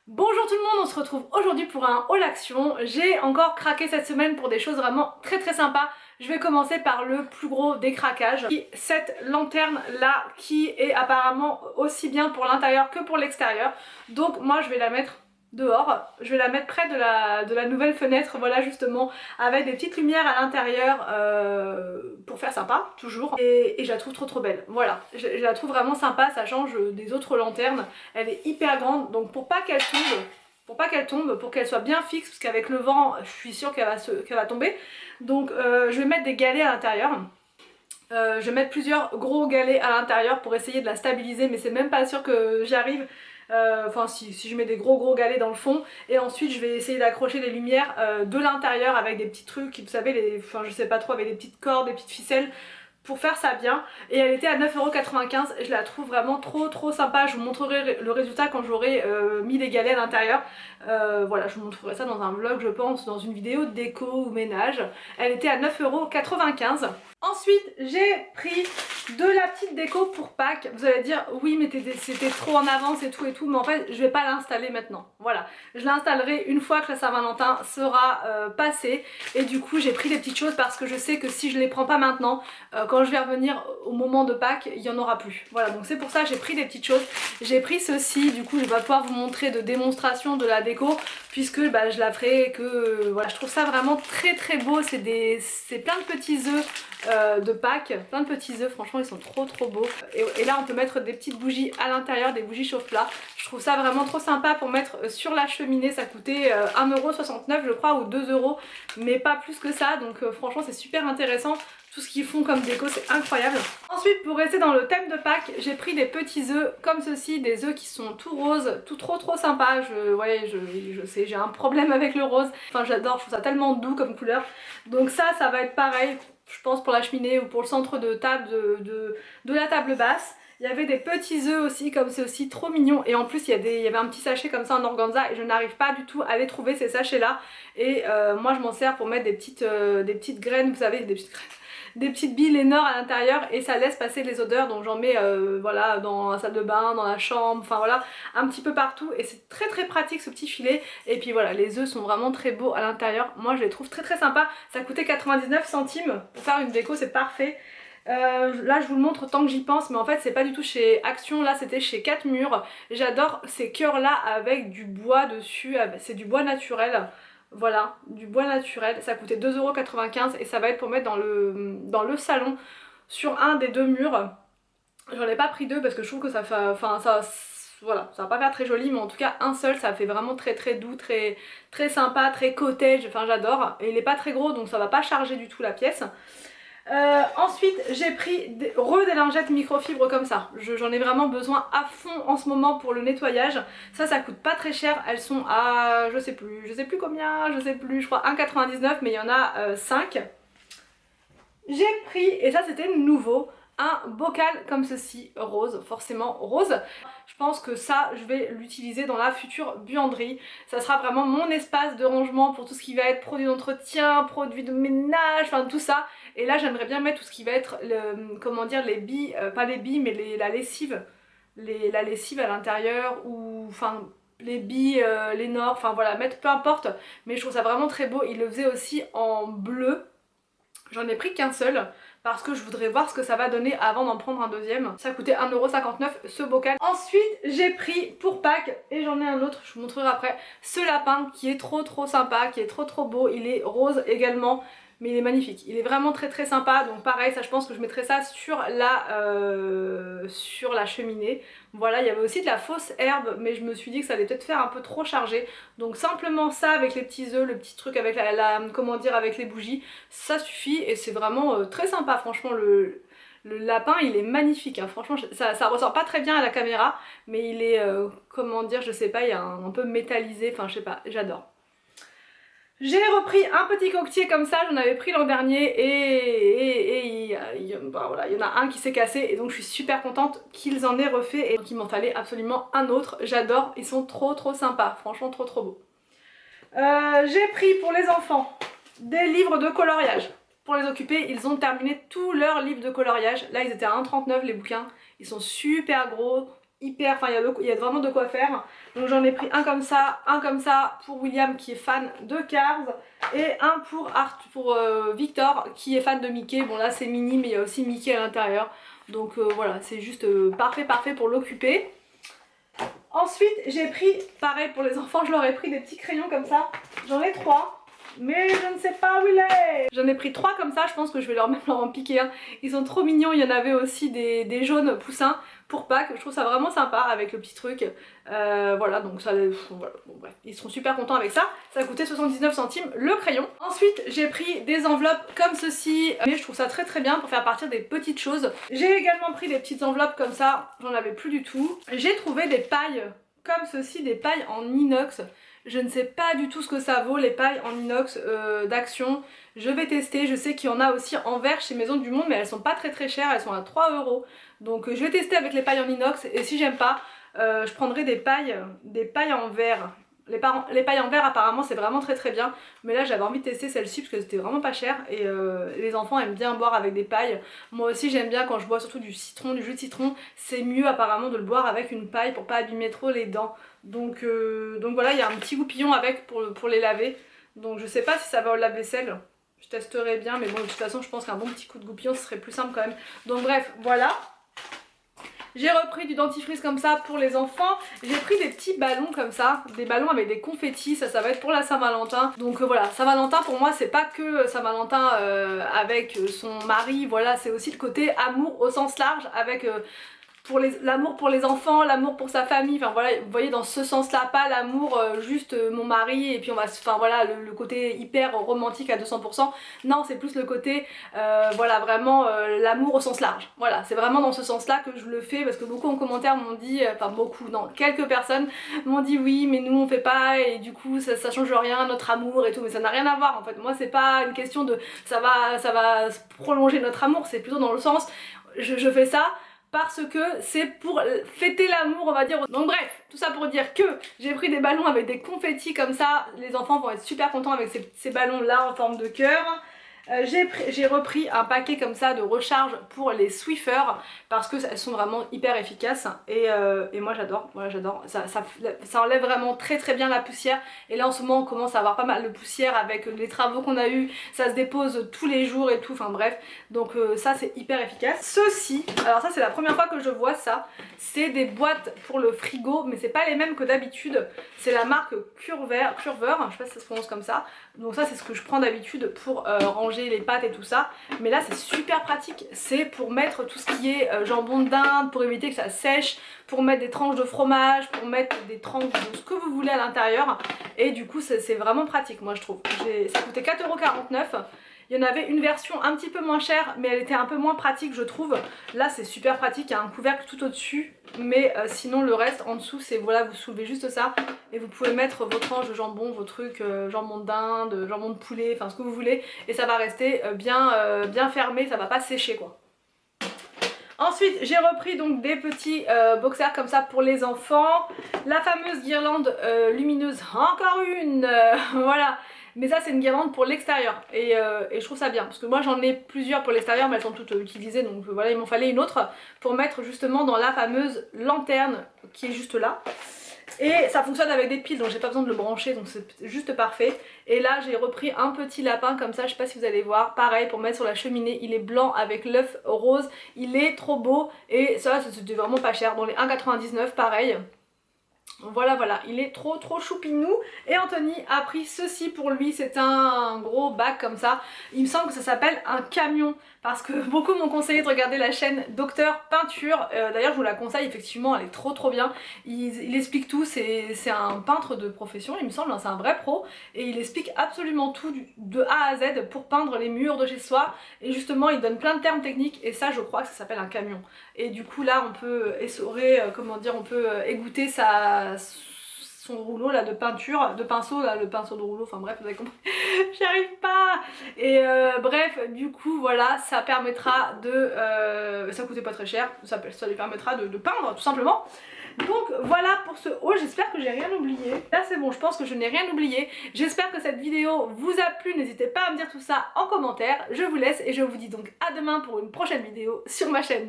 Bonjour tout le monde, on se retrouve aujourd'hui pour un haul action. J'ai encore craqué cette semaine pour des choses vraiment très sympas. Je vais commencer par le plus gros des craquages. Cette lanterne là qui est apparemment aussi bien pour l'intérieur que pour l'extérieur. Donc moi je vais la mettre dehors, je vais la mettre près de la nouvelle fenêtre, voilà justement, avec des petites lumières à l'intérieur pour faire sympa, toujours. Et je la trouve trop belle, voilà, je la trouve vraiment sympa, ça change des autres lanternes, elle est hyper grande, donc pour pas qu'elle tombe, pour qu'elle soit bien fixe, parce qu'avec le vent, je suis sûre qu'elle va tomber, donc je vais mettre des galets à l'intérieur. Je vais mettre plusieurs gros galets à l'intérieur pour essayer de la stabiliser, mais c'est même pas sûr que j'y arrive. Enfin si je mets des gros galets dans le fond, et ensuite je vais essayer d'accrocher les lumières de l'intérieur avec des petits trucs, vous savez, enfin je sais pas trop, avec des petites cordes, des petites ficelles pour faire ça bien. Et elle était à 9,95 €, je la trouve vraiment trop sympa. Je vous montrerai le résultat quand j'aurai mis les galets à l'intérieur. Voilà, je vous montrerai ça dans un vlog, je pense, dans une vidéo de déco ou ménage. Elle était à 9,95 €. Ensuite, j'ai pris de la petite déco pour Pâques. Vous allez dire, oui mais c'était trop en avance et tout, mais en fait je vais pas l'installer maintenant. Voilà, je l'installerai une fois que la Saint-Valentin sera passée. Et du coup j'ai pris des petites choses parce que je sais que si je les prends pas maintenant, quand je vais revenir au moment de Pâques, il y en aura plus. Voilà, donc c'est pour ça que j'ai pris des petites choses. J'ai pris ceci, du coup je vais pouvoir vous montrer de démonstration de la déco, puisque bah, je la ferai que... voilà, je trouve ça vraiment très beau. C'est plein de petits œufs de Pâques, plein de petits œufs, franchement ils sont trop beaux. Et là on peut mettre des petites bougies à l'intérieur, des bougies chauffe-plat. Je trouve ça vraiment trop sympa pour mettre sur la cheminée. Ça coûtait 1,69 € je crois, ou 2 €, mais pas plus que ça, donc franchement c'est super intéressant. Tout ce qu'ils font comme déco, c'est incroyable. Ensuite, pour rester dans le thème de Pâques, j'ai pris des petits œufs comme ceci, des œufs qui sont tout roses, tout trop sympa. Je sais, j'ai un problème avec le rose. Enfin, j'adore, je trouve ça tellement doux comme couleur. Donc ça va être pareil, je pense, pour la cheminée ou pour le centre de table de la table basse. Il y avait des petits œufs aussi, comme c'est aussi trop mignon. Et en plus, il y avait un petit sachet comme ça en organza et je n'arrive pas du tout à les trouver, ces sachets là. Et moi, je m'en sers pour mettre des petites graines, vous savez, des petites billes Lénore à l'intérieur, et ça laisse passer les odeurs. Donc j'en mets voilà, dans la salle de bain, dans la chambre, enfin voilà, un petit peu partout, et c'est très pratique ce petit filet. Et puis voilà, les œufs sont vraiment très beaux à l'intérieur, moi je les trouve très sympas. Ça coûtait 99 centimes pour faire une déco, c'est parfait. Là je vous le montre tant que j'y pense, mais en fait c'est pas du tout chez Action, là c'était chez 4 murs. J'adore ces cœurs là avec du bois dessus, c'est du bois naturel. Voilà, du bois naturel, ça coûtait 2,95 € et ça va être pour mettre dans le salon sur un des deux murs. J'en ai pas pris deux parce que je trouve que ça fait... enfin ça... voilà, ça va pas faire très joli, mais en tout cas un seul ça fait vraiment très doux, très sympa, très cottage, enfin j'adore. Et il est pas très gros donc ça va pas charger du tout la pièce. Ensuite j'ai pris des lingettes microfibres comme ça. J'en ai vraiment besoin à fond en ce moment pour le nettoyage. Ça coûte pas très cher, elles sont à je sais plus combien, je crois 1,99 € mais il y en a 5. J'ai pris, et ça c'était nouveau, un bocal comme ceci, rose, forcément rose. Je pense que ça, je vais l'utiliser dans la future buanderie. Ça sera vraiment mon espace de rangement pour tout ce qui va être produits d'entretien, produits de ménage, enfin tout ça. Et là, j'aimerais bien mettre tout ce qui va être, comment dire, les billes, pas les billes, mais la lessive. La lessive à l'intérieur, ou enfin les billes, les nords, enfin voilà, mettre peu importe. Mais je trouve ça vraiment très beau. Il le faisait aussi en bleu. J'en ai pris qu'un seul parce que je voudrais voir ce que ça va donner avant d'en prendre un deuxième. Ça coûtait 1,59 € ce bocal. Ensuite j'ai pris pour Pâques, et j'en ai un autre, je vous montrerai après, ce lapin qui est trop sympa, qui est trop beau. Il est rose également, mais il est magnifique. Il est vraiment très sympa. Donc pareil, ça je pense que je mettrai ça sur la cheminée. Voilà, il y avait aussi de la fausse herbe, mais je me suis dit que ça allait peut-être faire un peu trop chargé. Donc simplement ça avec les petits œufs, le petit truc avec comment dire, avec les bougies, ça suffit. Et c'est vraiment très sympa, franchement. Le lapin il est magnifique, hein. Franchement ça ressort pas très bien à la caméra, mais il est, comment dire, je sais pas, il est un peu métallisé, enfin je sais pas, j'adore. J'ai repris un petit coquetier comme ça, j'en avais pris l'an dernier, et bah voilà, il y en a un qui s'est cassé, et donc je suis super contente qu'ils en aient refait, et donc il m'en fallait absolument un autre. J'adore, ils sont trop sympas, franchement trop beaux. J'ai pris pour les enfants des livres de coloriage. Pour les occuper, ils ont terminé tous leurs livres de coloriage. Là ils étaient à 1,39 € les bouquins, ils sont super gros, hyper, enfin il y a vraiment de quoi faire. Donc j'en ai pris un comme ça pour William qui est fan de Cars et un pour Victor qui est fan de Mickey. Bon là c'est mini mais il y a aussi Mickey à l'intérieur. Donc voilà, c'est juste parfait pour l'occuper. Ensuite j'ai pris, pareil pour les enfants, je leur ai pris des petits crayons comme ça. J'en ai 3. Mais je ne sais pas où il est. J'en ai pris 3 comme ça, je pense que je vais leur en piquer un. Ils sont trop mignons, il y en avait aussi des jaunes poussins pour Pâques. Je trouve ça vraiment sympa avec le petit truc. Voilà, donc ça, voilà. Bon, bref, ils seront super contents avec ça. Ça a coûté 79 centimes le crayon. Ensuite j'ai pris des enveloppes comme ceci, mais je trouve ça très bien pour faire partir des petites choses. J'ai également pris des petites enveloppes comme ça, j'en avais plus du tout. J'ai trouvé des pailles comme ceci, des pailles en inox. Je ne sais pas du tout ce que ça vaut les pailles en inox d'Action. Je vais tester, je sais qu'il y en a aussi en verre chez Maison du Monde mais elles sont pas très chères, elles sont à 3 €. Donc je vais tester avec les pailles en inox et si j'aime pas, je prendrai des pailles en verre. Les pailles en verre apparemment c'est vraiment très bien, mais là j'avais envie de tester celle-ci parce que c'était vraiment pas cher et les enfants aiment bien boire avec des pailles. Moi aussi j'aime bien quand je bois surtout du citron, du jus de citron, c'est mieux apparemment de le boire avec une paille pour pas abîmer trop les dents. Donc voilà, il y a un petit goupillon avec pour les laver, donc je sais pas si ça va au lave-vaisselle, je testerai bien, mais bon de toute façon je pense qu'un bon petit coup de goupillon ce serait plus simple quand même. Donc bref, voilà. J'ai repris du dentifrice comme ça pour les enfants. J'ai pris des petits ballons comme ça, des ballons avec des confettis, ça va être pour la Saint-Valentin. Donc voilà, Saint-Valentin pour moi c'est pas que Saint-Valentin avec son mari, voilà, c'est aussi le côté amour au sens large avec l'amour pour les enfants, l'amour pour sa famille, enfin voilà, vous voyez dans ce sens là, pas l'amour juste mon mari et puis on va, enfin voilà, le côté hyper romantique à 200%, non c'est plus le côté voilà vraiment l'amour au sens large, voilà c'est vraiment dans ce sens là que je le fais parce que beaucoup en commentaire m'ont dit, enfin beaucoup, non, quelques personnes m'ont dit oui mais nous on fait pas et du coup ça change rien notre amour et tout, mais ça n'a rien à voir en fait, moi c'est pas une question de ça va prolonger notre amour, c'est plutôt dans le sens je fais ça parce que c'est pour fêter l'amour on va dire. Donc bref, tout ça pour dire que j'ai pris des ballons avec des confettis comme ça, les enfants vont être super contents avec ces ballons là en forme de cœur. J'ai repris un paquet comme ça de recharge pour les Swiffer parce que elles sont vraiment hyper efficaces et moi j'adore, voilà, j'adore, ça enlève vraiment très bien la poussière et là en ce moment on commence à avoir pas mal de poussière avec les travaux qu'on a eu, ça se dépose tous les jours et tout, enfin bref, donc ça c'est hyper efficace. Ceci, alors ça c'est la première fois que je vois ça, c'est des boîtes pour le frigo mais c'est pas les mêmes que d'habitude, c'est la marque Curver, je sais pas si ça se prononce comme ça, donc ça c'est ce que je prends d'habitude pour ranger les pâtes et tout ça, mais là c'est super pratique, c'est pour mettre tout ce qui est jambon de dinde, pour éviter que ça sèche, pour mettre des tranches de fromage, pour mettre des tranches de ce que vous voulez à l'intérieur et du coup c'est vraiment pratique moi je trouve. Ça coûtait 4,49 €. Il y en avait une version un petit peu moins chère mais elle était un peu moins pratique je trouve. Là c'est super pratique, il y a un couvercle tout au dessus mais sinon le reste en dessous c'est voilà, vous soulevez juste ça et vous pouvez mettre vos tranches de jambon, vos trucs, jambon de dinde, jambon de poulet, enfin ce que vous voulez et ça va rester bien fermé, ça va pas sécher quoi. Ensuite j'ai repris donc des petits boxers comme ça pour les enfants, la fameuse guirlande lumineuse, encore une voilà. Mais ça c'est une guirlande pour l'extérieur et je trouve ça bien parce que moi j'en ai plusieurs pour l'extérieur mais elles sont toutes utilisées donc voilà il m'en fallait une autre pour mettre justement dans la fameuse lanterne qui est juste là. Et ça fonctionne avec des piles donc j'ai pas besoin de le brancher donc c'est juste parfait. Et là j'ai repris un petit lapin comme ça, je sais pas si vous allez voir, pareil pour mettre sur la cheminée, il est blanc avec l'œuf rose, il est trop beau et ça c'était vraiment pas cher, dans les 1,99 pareil. Voilà, il est trop choupinou. Et Anthony a pris ceci pour lui, c'est un gros bac comme ça. Il me semble que ça s'appelle un camion parce que beaucoup m'ont conseillé de regarder la chaîne Docteur Peinture. D'ailleurs je vous la conseille, effectivement elle est trop bien. Il explique tout, c'est un peintre de profession il me semble, hein, c'est un vrai pro. Et il explique absolument tout de A à Z pour peindre les murs de chez soi. Et justement il donne plein de termes techniques et ça je crois que ça s'appelle un camion. Et du coup là on peut essorer, comment dire, on peut égoutter son rouleau là de peinture, de pinceau là, le pinceau de rouleau, enfin bref vous avez compris, j'y arrive pas. Et bref du coup voilà, ça permettra de, ça coûtait pas très cher, ça lui permettra de peindre tout simplement. Donc voilà pour ce haul, j'espère que j'ai rien oublié. Là c'est bon, je pense que je n'ai rien oublié. J'espère que cette vidéo vous a plu, n'hésitez pas à me dire tout ça en commentaire. Je vous laisse et je vous dis donc à demain pour une prochaine vidéo sur ma chaîne.